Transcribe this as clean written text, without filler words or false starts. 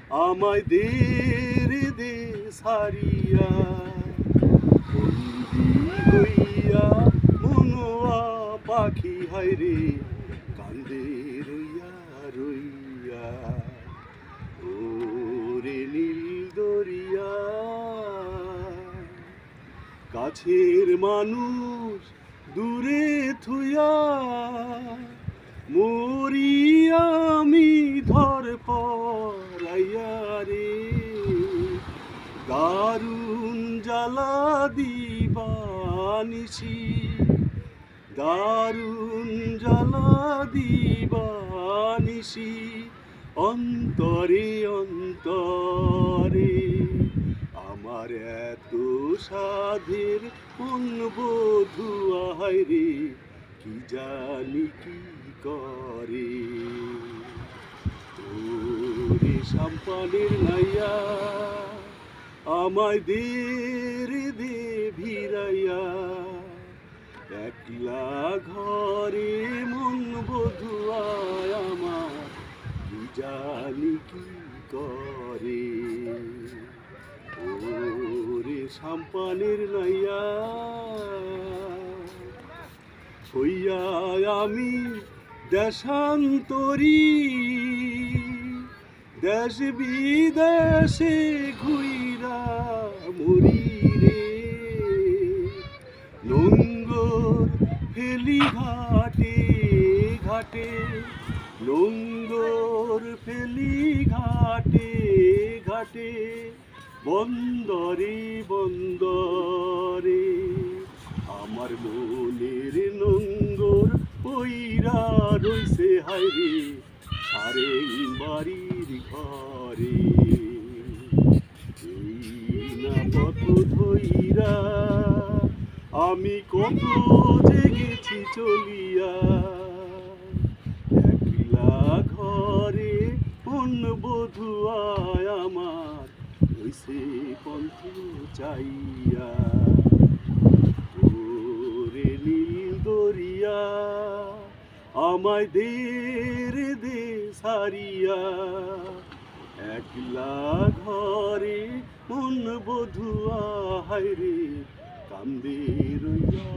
আমায় দে সারিয়া বন্দি হইয়া মনোয়া পাখি হায়রে কান্দে রইয়া রইয়া ওরে নীল দরিয়া কাছের মানুষ দূরে থুয়া মরি আমি ধর পরাইয়া রে দারুণ জ্বালা দিবানিসি দারুণ জ্বালা দিবানিসি অন্তরে অন্তরে আমার এত সাধের বধু আহারে কি জানি কি করে ওরে সাম্পানের নাইয়া আমায় দে ভিড়াইয়া একলা ঘরে মন বধুয়ায় আমার কি জানি কি করে ওরে সাম্পানের নাইয়া হইয়া আমি দেশান্তরী দেশ বিদেশে ঘুইরা মরি রে নোঙ্গর ফেলি ঘাটে ঘাটে নোঙ্গর ফেলি ঘাটে ঘাটে বন্দরে বন্দরে আমার মনের নোঙ্গর পইরা রইছে হায়রে সারে বাড়ির ঘরে এই না পথ ধইরা আমি কত জেগেছি চলিয়া একলা ঘরে অন্য বধুয়ায় আমার হইছে পন্থ চাইয়া ওরে নীল দরিয়া আমায় দে সারিয়া একলা ঘরে মন বধুয়া হায়রে কান্দে রইয়া